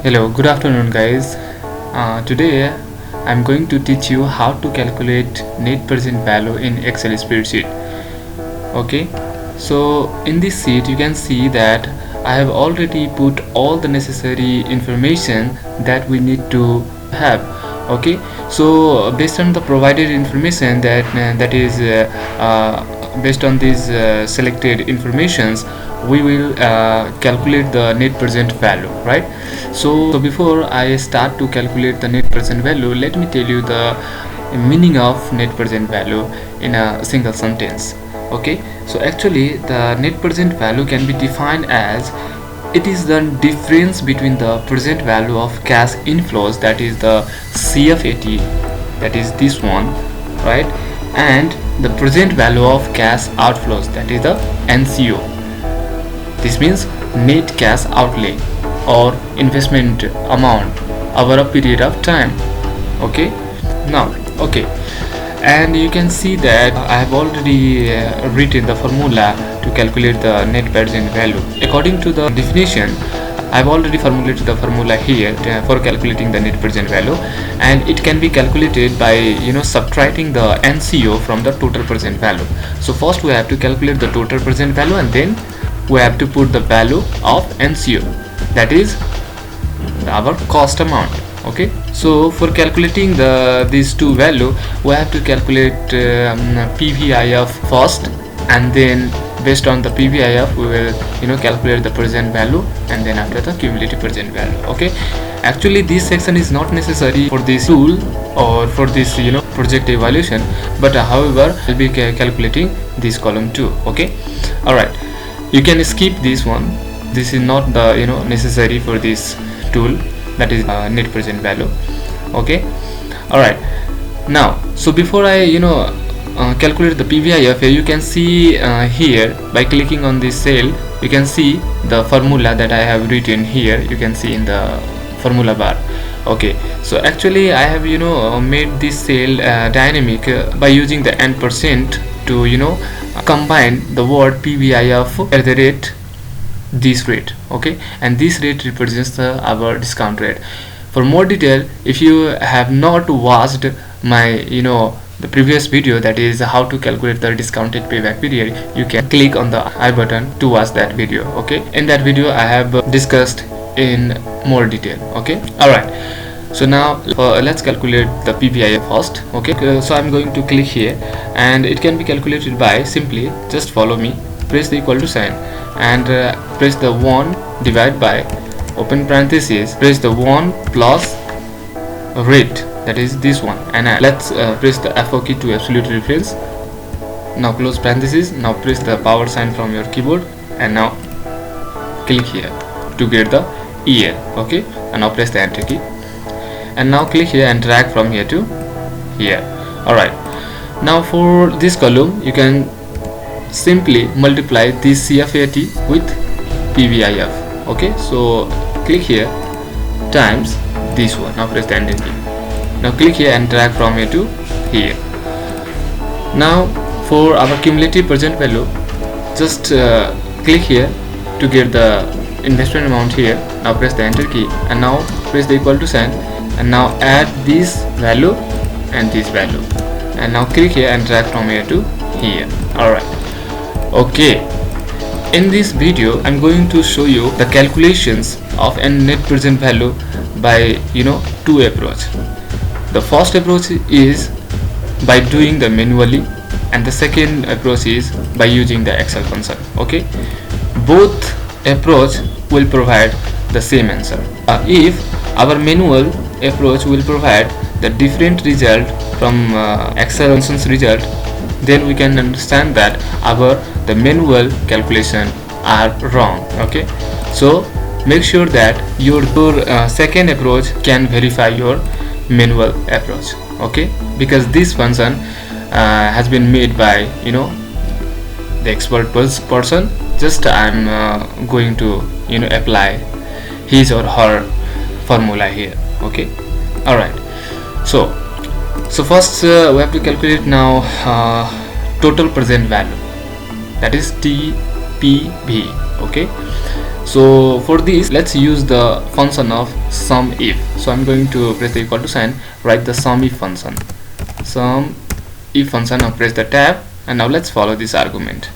Hello, good afternoon, guys. Today I'm going to teach you how to calculate net present value in Excel spreadsheet. Okay, so in this sheet you can see that I have already put all the necessary information that we need to have. Okay, so based on the provided information that is based on these selected informations, we will calculate the net present value, right? So before I start to calculate the net present value, let me tell you the meaning of net present value in a single sentence. Okay, so actually the net present value can be defined as it is the difference between the present value of cash inflows, that is the CFAT, that is this one, right, and the present value of cash outflows, that is the NCO. This means net cash outlay or investment amount over a period of time. Okay, now and you can see that I have already written the formula to calculate the net present value. According to the definition, I have already formulated the formula here for calculating the net present value, and it can be calculated by subtracting the NCO from the total present value. So first we have to calculate the total present value, and then we have to put the value of NCO, that is our cost amount. Okay, so for calculating these two value, we have to calculate PVIF first, and then based on the PVIF we will calculate the present value, and then after the cumulative present value. Okay, actually this section is not necessary for this tool or for this project evaluation, but however I'll be calculating this column too. Okay, all right, you can skip this one. This is not the necessary for this tool, that is net present value. Okay, all right. Now, so before I calculate the PVIF, you can see here by clicking on this cell, you can see the formula that I have written here. You can see in the formula bar. Okay, so actually I have made this cell dynamic by using the %, to combine the word PVIF at the rate this rate. Okay, and this rate represents our discount rate. For more detail, if you have not watched my the previous video, that is how to calculate the discounted payback period, you can click on the I button to watch that video. Okay, in that video I have discussed in more detail. Okay, all right, so now let's calculate the PVIF first. Okay, so I'm going to click here, and it can be calculated by simply just follow me, press the equal to sign, and press the 1 divide by, open parenthesis, press the 1 plus rate, that is this one, and let's press the F4 key to absolute reference. Now close parenthesis. Now press the power sign from your keyboard, and now click here to get the year. Okay, and now press the enter key, and now click here and drag from here to here. Alright, now for this column you can simply multiply this CFAT with PVIF. Okay, so click here times this one. Now press the enter key. Now click here and drag from here to here. Now for our cumulative present value, just click here to get the investment amount here. Now press the enter key, and now press the equal to sign, and now add this value and this value, and now click here and drag from here to here. Alright, okay, in this video I'm going to show you the calculations of a net present value by two approach. The first approach is by doing the manually, and the second approach is by using the Excel function. Okay, both approach will provide the same answer. If our manual approach will provide the different result from Excel function's result, then we can understand that the manual calculation are wrong. Okay, so make sure that your second approach can verify your manual approach. Okay, because this function has been made by the expert person. Just I'm going to apply his or her formula here. Okay, all right, so first we have to calculate now total present value, that is TPV. Okay, So for this, let's use the function of sum if. So I'm going to press the equal to sign, write the sum if function. Sum if function, now press the tab, and now let's follow this argument.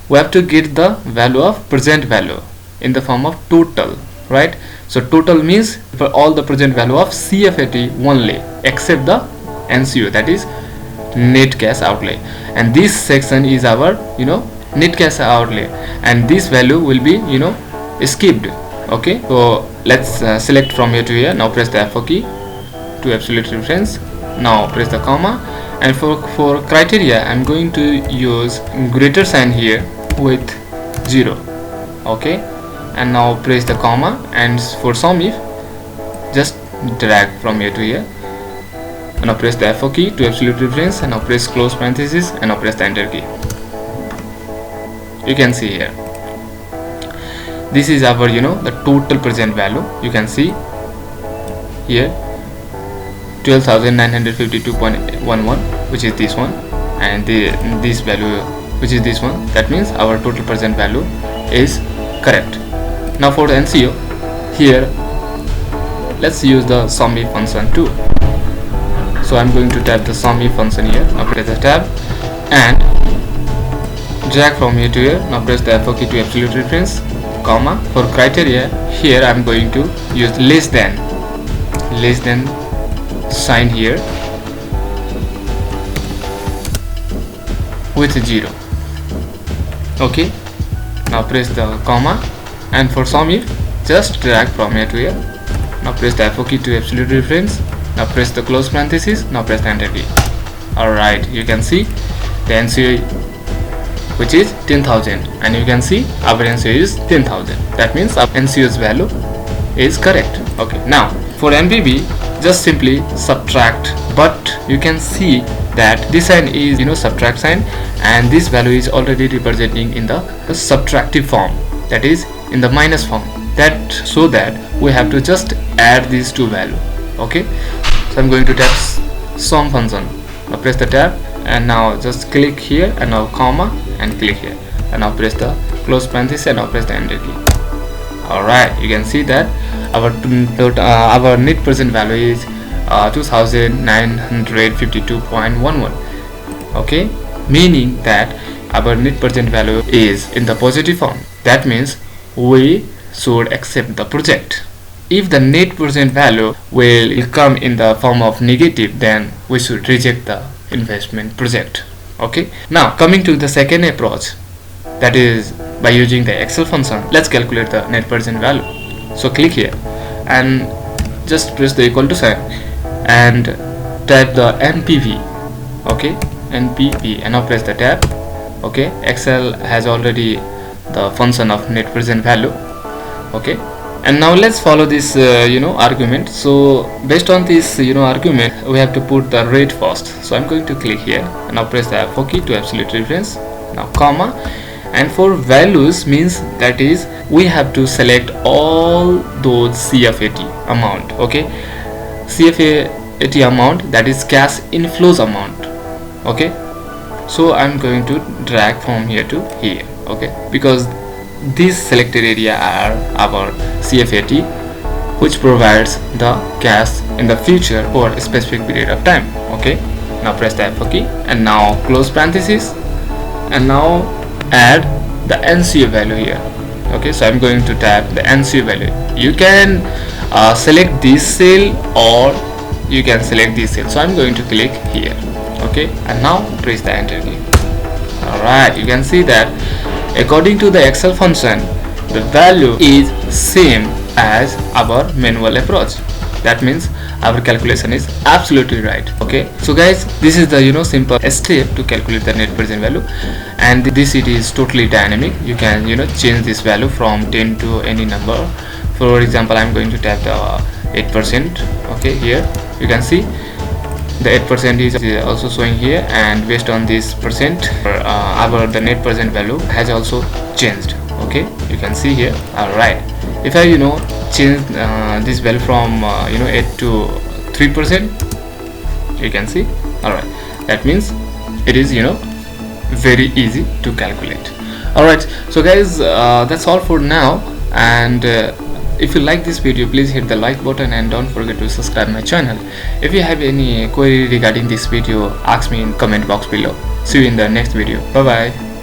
We have to get the value of present value in the form of total, right? So total means for all the present value of CFAT only except the NCO, that is net cash outlay, and this section is our net cash outlay, and this value will be skipped. Okay, so let's select from here to here. Now press the F4 key to absolute reference. Now press the comma, and for criteria I'm going to use greater sign here with 0. Okay, and now press the comma, and for sum if just drag from here to here, and now press the F4 key to absolute reference, and now press close parenthesis, and now press the enter key. You can see here, this is our the total present value. You can see here 12,952.11, which is this one, and this value, which is this one. That means our total present value is correct. Now for the NCO, here let's use the sum if function too. So I'm going to tap the sum if function here. Now press the tab and drag from here to here. Now press the F4 key to absolute reference, comma. For criteria, here I'm going to use less than sign here with 0. Okay, now press the comma, and for sum if just drag from here to here. Now press the F4 key to absolute reference. Now press the close parenthesis. Now press the enter key. Alright, you can see the NCO, which is 10,000, and you can see our NCO is 10,000. That means our NCO's value is correct. Okay, now for MPB, just simply subtract, but you can see that this sign is subtract sign, and this value is already representing in the subtractive form, that is in the minus form. That so that we have to just add these two values. Okay, so I'm going to tap sum function. Now press the tab, and now just click here, and now comma, and click here, and now press the close parenthesis, and now press the enter key. Alright, you can see that our net present value is 2,952.11. okay, meaning that our net present value is in the positive form. That means we should accept the project. If the net present value will come in the form of negative, then we should reject the investment project. Okay, now coming to the second approach, that is by using the Excel function. Let's calculate the net present value. So click here and just press the equal to sign and type the NPV. Okay, NPV, and now press the tab. Okay, Excel has already the function of net present value. Okay, and now let's follow this argument. So based on this argument, we have to put the rate first. So I'm going to click here, and now press the F4 key to absolute reference, now comma, and for values means that is we have to select all those CFAT amount. Okay, CFAT amount, that is cash inflows amount. Okay, so I'm going to drag from here to here. Okay, because these selected area are our CFAT, which provides the cash in the future for a specific period of time. Okay, now press the F4 key, and now close parenthesis, and now add the NCO value here. Okay, so I'm going to tap the NCO value. You can select this cell or you can select this cell. So I'm going to click here. Okay, and now press the enter key. Alright, you can see that according to the Excel function, the value is same as our manual approach. That means our calculation is absolutely right. Okay, so guys, this is the simple step to calculate the net present value, and this it is totally dynamic. You can change this value from 10 to any number. For example, I'm going to tap the 8%. Okay, here you can see the 8% is also showing here, and based on this percent our the net present value has also changed. Okay, you can see here. Alright, if I change this value from 8 to 3%, you can see. Alright, that means it is very easy to calculate. Alright, so guys, that's all for now. And if you like this video, please hit the like button and don't forget to subscribe my channel. If you have any query regarding this video, ask me in comment box below. See you in the next video. Bye bye.